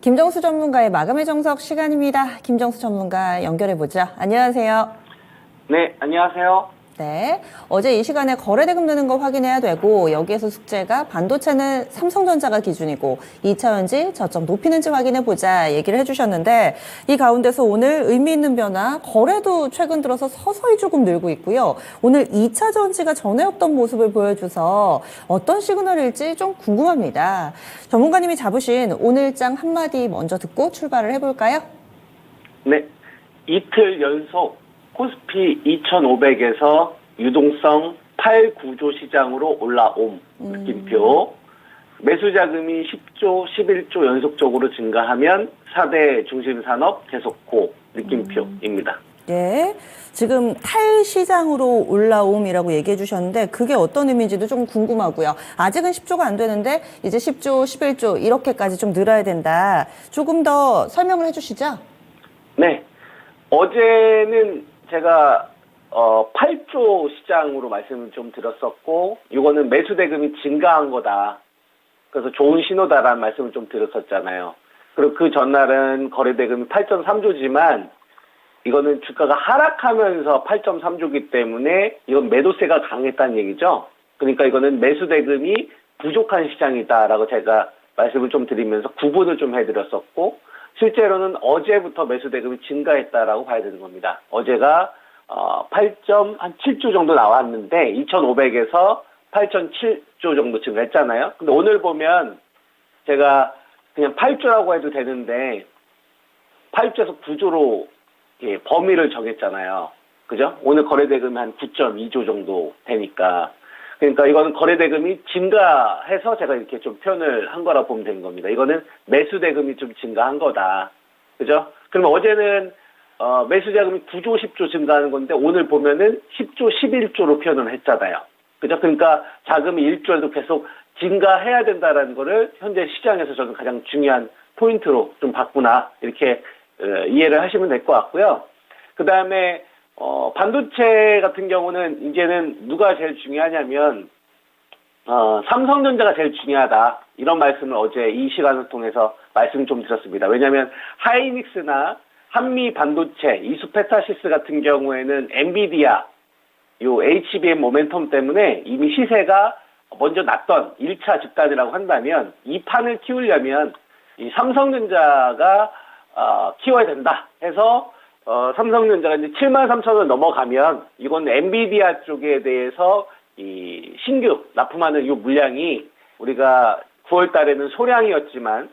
김정수 전문가의 마감의 정석 시간입니다. 김정수 전문가 연결해보죠. 안녕하세요. 네, 안녕하세요. 네, 어제 이 시간에 거래대금 느는 거 확인해야 되고 여기에서 숙제가 반도체는 삼성전자가 기준이고 2차전지 저점 높이는지 확인해보자 얘기를 해주셨는데 이 가운데서 오늘 의미 있는 변화, 거래도 최근 들어서 서서히 조금 늘고 있고요. 오늘 2차전지가 전에 없던 모습을 보여줘서 어떤 시그널일지 좀 궁금합니다. 전문가님이 잡으신 오늘장 한마디 먼저 듣고 출발을 해볼까요? 네, 이틀 연속 코스피 2500에서 유동성 8구조 시장으로 올라옴 느낌표. 매수 자금이 10조, 11조 연속적으로 증가하면 4대 중심산업 계속고 느낌표입니다. 예, 지금 탈시장으로 올라옴이라고 얘기해 주셨는데 그게 어떤 의미인지도 좀 궁금하고요. 아직은 10조가 안 되는데 이제 10조, 11조 이렇게까지 좀 늘어야 된다. 조금 더 설명을 해 주시죠. 네, 어제는 제가 8조 시장으로 말씀을 좀 드렸었고 이거는 매수 대금이 증가한 거다. 그래서 좋은 신호다라는 말씀을 좀 드렸었잖아요. 그리고 그 전날은 거래 대금이 8.3조지만 이거는 주가가 하락하면서 8.3조기 때문에 이건 매도세가 강했다는 얘기죠. 그러니까 이거는 매수 대금이 부족한 시장이다라고 제가 말씀을 좀 드리면서 구분을 좀 해드렸었고 실제로는 어제부터 매수 대금이 증가했다라고 봐야 되는 겁니다. 어제가 8.7조 정도 나왔는데 2,500에서 8.7조 정도 증가했잖아요. 근데 오늘 보면 제가 그냥 8조라고 해도 되는데 8조에서 9조로 범위를 정했잖아요. 그죠? 오늘 거래 대금이 한 9.2조 정도 되니까. 그러니까 이거는 거래 대금이 증가해서 제가 이렇게 좀 표현을 한 거라 보면 되는 겁니다. 이거는 매수 대금이 좀 증가한 거다. 그죠? 그러면 어제는 매수 자금이 9조, 10조 증가하는 건데 오늘 보면은 10조, 11조로 표현을 했잖아요. 그죠? 그러니까 자금이 1조에도 계속 증가해야 된다라는 거를 현재 시장에서 저는 가장 중요한 포인트로 좀 봤구나. 이렇게 이해를 하시면 될 것 같고요. 그 다음에 반도체 같은 경우는 이제는 누가 제일 중요하냐면 삼성전자가 제일 중요하다. 이런 말씀을 어제 이 시간을 통해서 말씀 좀 드렸습니다. 왜냐하면 하이닉스나 한미 반도체, 이수페타시스 같은 경우에는 엔비디아, 요 HBM 모멘텀 때문에 이미 시세가 먼저 났던 1차 집단이라고 한다면 이 판을 키우려면 이 삼성전자가 키워야 된다 해서 삼성전자가 이제 73,000원 넘어가면 이건 엔비디아 쪽에 대해서 이 신규 납품하는 이 물량이 우리가 9월 달에는 소량이었지만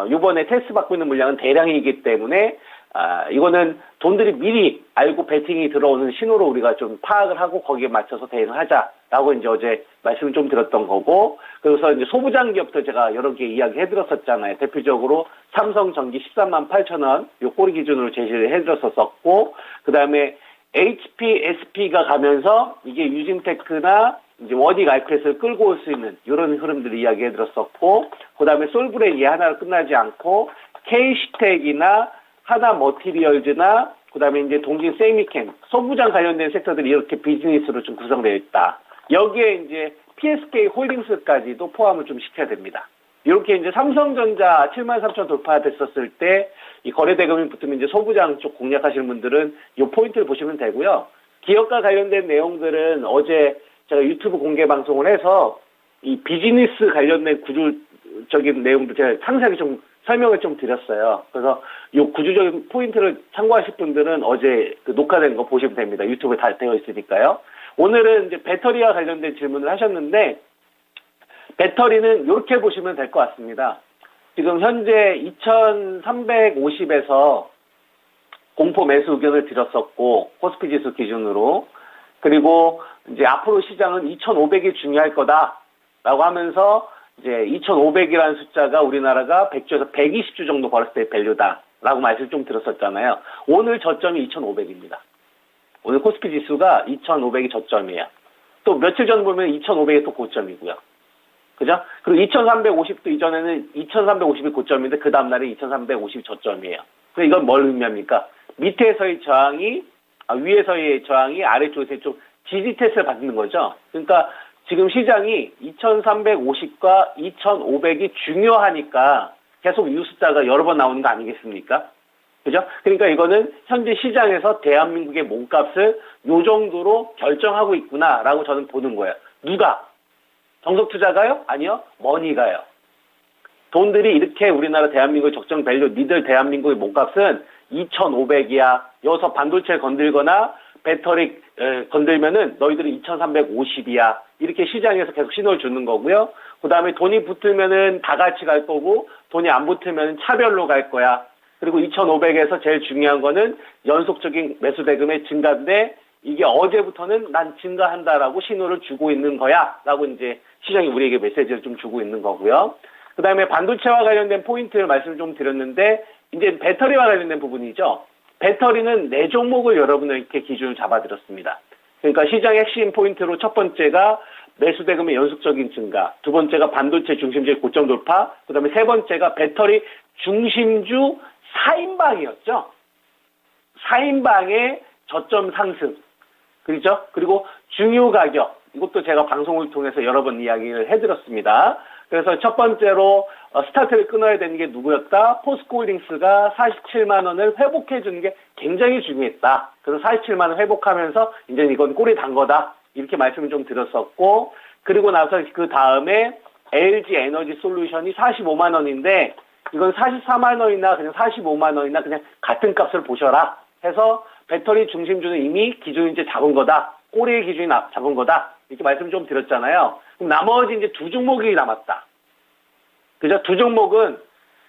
이번에 테스트 받고 있는 물량은 대량이기 때문에 이거는 돈들이 미리 알고 베팅이 들어오는 신호로 우리가 좀 파악을 하고 거기에 맞춰서 대응을 하자라고 이제 어제 말씀을 좀 드렸던 거고 그래서 이제 소부장 기업도 제가 여러 개 이야기 해드렸었잖아요. 대표적으로 삼성전기 13만 8천원 요 꼬리 기준으로 제시를 해드렸었고 그 다음에 HP, SP가 가면서 이게 유진테크나 이제 워닉 알크레스를 끌고 올 수 있는 이런 흐름들을 이야기해드렸었고 그 다음에 솔브레인 얘 하나로 끝나지 않고 K시텍이나 하나 머티리얼즈나 그다음에 이제 동진 세미캠, 소부장 관련된 섹터들이 이렇게 비즈니스로 좀 구성되어 있다. 여기에 이제 PSK 홀딩스까지도 포함을 좀 시켜야 됩니다. 이렇게 이제 삼성전자 73,000 돌파됐었을 때 이 거래 대금이 붙으면 이제 소부장 쪽 공략하시는 분들은 이 포인트를 보시면 되고요. 기업과 관련된 내용들은 어제 제가 유튜브 공개 방송을 해서 이 비즈니스 관련된 구조적인 내용도 제가 상세하게 좀 설명을 좀 드렸어요. 그래서 이 구조적인 포인트를 참고하실 분들은 어제 그 녹화된 거 보시면 됩니다. 유튜브에 다 되어 있으니까요. 오늘은 이제 배터리와 관련된 질문을 하셨는데 배터리는 이렇게 보시면 될 것 같습니다. 지금 현재 2,350에서 공포 매수 의견을 드렸었고 코스피 지수 기준으로 그리고 이제 앞으로 시장은 2,500이 중요할 거다라고 하면서 이제 2,500이라는 숫자가 우리나라가 100조에서 120조 정도 벌었을 때 밸류다라고 말씀을 좀 드렸었잖아요. 오늘 저점이 2,500입니다. 오늘 코스피 지수가 2,500이 저점이에요. 또 며칠 전 보면 2,500이 또 고점이고요. 그죠? 그리고 2,350도 이전에는 2,350이 고점인데 그 다음날에 2,350이 저점이에요. 그래서 이건 뭘 의미합니까? 밑에서의 저항이 위에서의 저항이 아래쪽에서 좀 지지 테스트를 받는 거죠. 그러니까 지금 시장이 2,350과 2,500이 중요하니까 계속 이 숫자가 여러 번 나오는 거 아니겠습니까? 그죠? 그러니까 이거는 현재 시장에서 대한민국의 몸값을 요 정도로 결정하고 있구나라고 저는 보는 거예요. 누가? 정석투자가요? 아니요. 머니가요. 돈들이 이렇게 우리나라 대한민국의 적정 밸류, 니들 대한민국의 몸값은 2,500이야. 여기서 반도체 건들거나 배터리 건들면은 너희들은 2,350이야. 이렇게 시장에서 계속 신호를 주는 거고요. 그 다음에 돈이 붙으면은 다 같이 갈 거고, 돈이 안 붙으면 차별로 갈 거야. 그리고 2,500에서 제일 중요한 거는 연속적인 매수 대금의 증가인데, 이게 어제부터는 난 증가한다라고 신호를 주고 있는 거야. 라고 이제 시장이 우리에게 메시지를 좀 주고 있는 거고요. 그 다음에 반도체와 관련된 포인트를 말씀을 좀 드렸는데, 이제 배터리와 관련된 부분이죠. 배터리는 네 종목을 여러분에게 기준을 잡아드렸습니다. 그러니까 시장의 핵심 포인트로 첫 번째가 매수 대금의 연속적인 증가, 두 번째가 반도체 중심주의 고점 돌파, 그 다음에 세 번째가 배터리 중심주 4인방이었죠. 4인방의 저점 상승. 그렇죠? 그리고 중요 가격. 이것도 제가 방송을 통해서 여러 번 이야기를 해드렸습니다. 그래서 첫 번째로 스타트를 끊어야 되는 게 누구였다? 포스코홀딩스가 47만 원을 회복해 주는 게 굉장히 중요했다. 그래서 47만 원 회복하면서 이제 이건 꼴이 단 거다. 이렇게 말씀을 좀 드렸었고, 그리고 나서 그 다음에 LG 에너지 솔루션이 45만 원인데 이건 44만 원이나 그냥 45만 원이나 그냥 같은 값을 보셔라 해서 배터리 중심주는 이미 기준 이제 잡은 거다. 꼬리의 기준이 잡은 거다. 이렇게 말씀 좀 드렸잖아요. 그럼 나머지 이제 두 종목이 남았다. 그죠? 두 종목은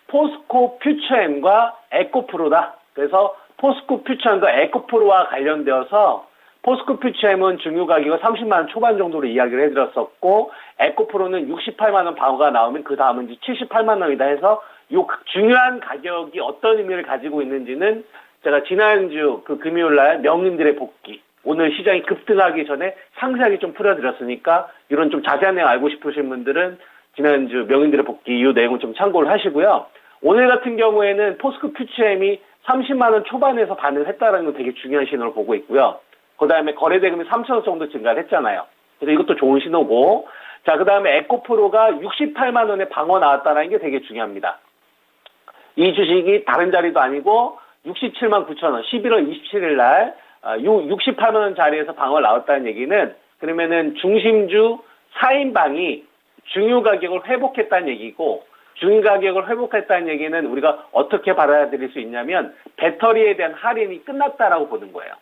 포스코 퓨처엠과 에코프로다. 그래서 포스코 퓨처엠과 에코프로와 관련되어서 포스코 퓨처엠은 중요 가격을 30만 원 초반 정도로 이야기를 해드렸었고, 에코프로는 68만 원 방어가 나오면 그 다음은 이제 78만 원이다 해서 요 중요한 가격이 어떤 의미를 가지고 있는지는 제가 지난주 그 금요일 날 명인들의 복귀, 오늘 시장이 급등하기 전에 상세하게 좀 풀어드렸으니까 이런 좀 자세한 내용 알고 싶으신 분들은 지난주 명인들의 복귀 이 내용을 좀 참고를 하시고요. 오늘 같은 경우에는 포스코 퓨처엠이 30만 원 초반에서 반응을 했다는 건 되게 중요한 신호를 보고 있고요. 그 다음에 거래대금이 3천원 정도 증가를 했잖아요. 그래서 이것도 좋은 신호고, 자, 그 다음에 에코프로가 68만 원에 방어 나왔다는 게 되게 중요합니다. 이 주식이 다른 자리도 아니고 67만 9천 원, 11월 27일 날 68만 원 자리에서 방어를 나왔다는 얘기는, 그러면은 중심주 4인방이 중요 가격을 회복했다는 얘기고, 중요 가격을 회복했다는 얘기는 우리가 어떻게 받아들일 수 있냐면 배터리에 대한 할인이 끝났다라고 보는 거예요.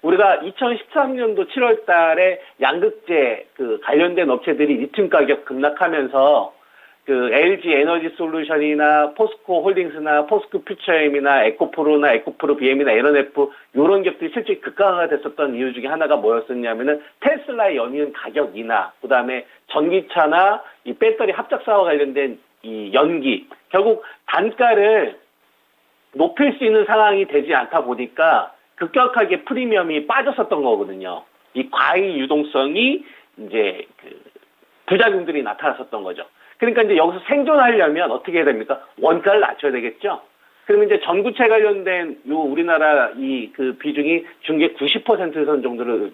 우리가 2013년도 7월 달에 양극재 그 관련된 업체들이 리튬 가격 급락하면서 그 LG 에너지 솔루션이나 포스코 홀딩스나 포스코 퓨처엠이나 에코프로나 에코프로 BM이나 LNF 이런 기업들이 실제 급강하가 됐었던 이유 중에 하나가 뭐였었냐면은 테슬라의 연이은 가격이나 그다음에 전기차나 이 배터리 합작사와 관련된 이 연기, 결국 단가를 높일 수 있는 상황이 되지 않다 보니까 급격하게 프리미엄이 빠졌었던 거거든요. 이 과잉 유동성이 이제 그 부작용들이 나타났었던 거죠. 그러니까 이제 여기서 생존하려면 어떻게 해야 됩니까? 원가를 낮춰야 되겠죠. 그러면 이제 전구체 관련된 요 우리나라 이 그 비중이 중계 90% 정도를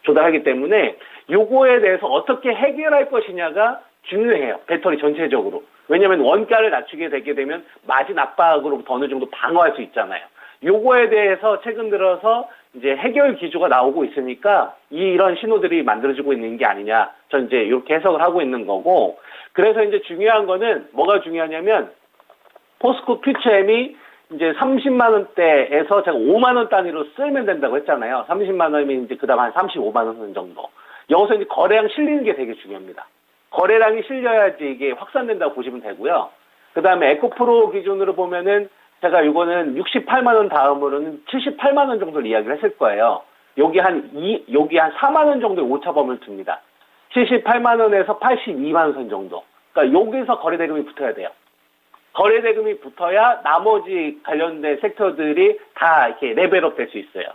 조달하기 때문에 요거에 대해서 어떻게 해결할 것이냐가 중요해요. 배터리 전체적으로. 왜냐하면 원가를 낮추게 되게 되면 마진 압박으로부터 어느 정도 방어할 수 있잖아요. 요거에 대해서 최근 들어서 이제 해결 기조가 나오고 있으니까 이런 신호들이 만들어지고 있는 게 아니냐. 전 이제 이렇게 해석을 하고 있는 거고. 그래서 이제 중요한 거는 뭐가 중요하냐면 포스코 퓨처엠이 이제 30만 원대에서 제가 5만 원 단위로 쓰면 된다고 했잖아요. 30만 원이면 이제 그다음 한 35만 원 정도. 여기서 이제 거래량 실리는 게 되게 중요합니다. 거래량이 실려야지 이게 확산된다고 보시면 되고요. 그다음에 에코프로 기준으로 보면은 제가 이거는 68만 원 다음으로는 78만 원 정도를 이야기를 했을 거예요. 여기 한 4만 원 정도의 오차범위를 둡니다. 78만 원에서 82만 원 선 정도. 그러니까 여기서 거래대금이 붙어야 돼요. 거래대금이 붙어야 나머지 관련된 섹터들이 다 이렇게 레벨업 될 수 있어요.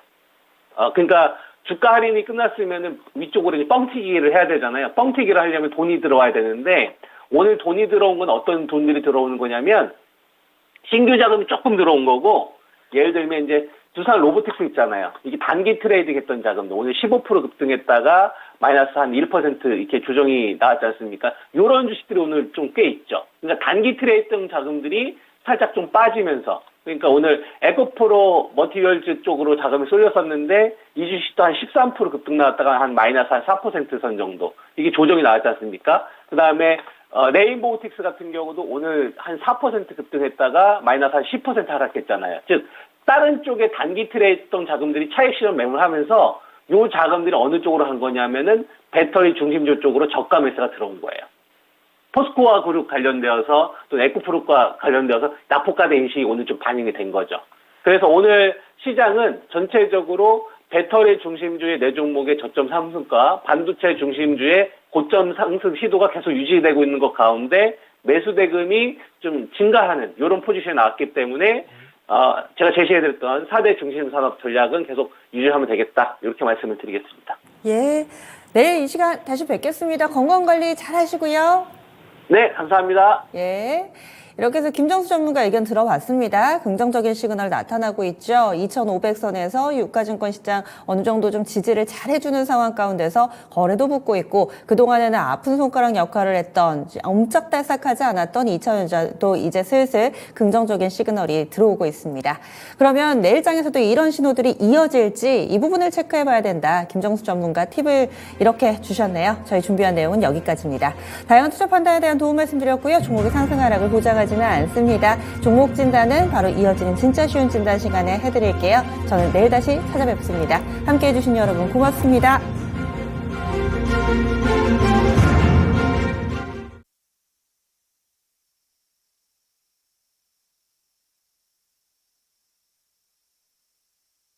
그러니까 주가 할인이 끝났으면은 위쪽으로 이제 뻥튀기를 해야 되잖아요. 뻥튀기를 하려면 돈이 들어와야 되는데 오늘 돈이 들어온 건 어떤 돈들이 들어오는 거냐면 신규 자금이 조금 들어온 거고, 예를 들면 이제 두산 로보틱스 있잖아요. 이게 단기 트레이딩 했던 자금도 오늘 15% 급등했다가 마이너스 한 1% 이렇게 조정이 나왔지 않습니까? 이런 주식들이 오늘 좀 꽤 있죠. 그러니까 단기 트레이딩 자금들이 살짝 좀 빠지면서, 그러니까 오늘 에코프로 머티리얼즈 쪽으로 자금이 쏠렸었는데 이 주식도 한 13% 급등 나왔다가 한 마이너스 한 4%선 정도 이게 조정이 나왔지 않습니까? 그 다음에 레인보우틱스 같은 경우도 오늘 한 4% 급등했다가 마이너스 한 10% 하락했잖아요. 즉 다른 쪽에 단기 트레이딩 자금들이 차익 실현 매물하면서 요 자금들이 어느 쪽으로 한 거냐면은 배터리 중심주 쪽으로 저가 매수가 들어온 거예요. 포스코와 그룹 관련되어서 또 에코프로과 관련되어서 낙폭과대 인식이 오늘 좀 반영이 된 거죠. 그래서 오늘 시장은 전체적으로 배터리 중심주의 네 종목의 저점 상승과 반도체 중심주의 고점 상승 시도가 계속 유지되고 있는 것 가운데 매수 대금이 좀 증가하는 이런 포지션이 나왔기 때문에 제가 제시해드렸던 4대 중심 산업 전략은 계속 유지하면 되겠다. 이렇게 말씀을 드리겠습니다. 예. 내일 이 시간 다시 뵙겠습니다. 건강관리 잘 하시고요. 네, 감사합니다. 예. 이렇게 해서 김정수 전문가 의견 들어봤습니다. 긍정적인 시그널 나타나고 있죠. 2,500선에서 유가증권 시장 어느 정도 좀 지지를 잘 해주는 상황 가운데서 거래도 붙고 있고 그동안에는 아픈 손가락 역할을 했던 엄짝달싹하지 않았던 2차전자도 이제 슬슬 긍정적인 시그널이 들어오고 있습니다. 그러면 내일장에서도 이런 신호들이 이어질지 이 부분을 체크해봐야 된다. 김정수 전문가 팁을 이렇게 주셨네요. 저희 준비한 내용은 여기까지입니다. 다양한 투자 판단에 대한 도움 말씀드렸고요. 종목의 상승 하락을 보장하지는 않습니다. 종목 진단은 바로 이어지는 진짜 쉬운 진단 시간에 해드릴게요. 저는 내일 다시 찾아뵙습니다. 함께해 주신 여러분 고맙습니다.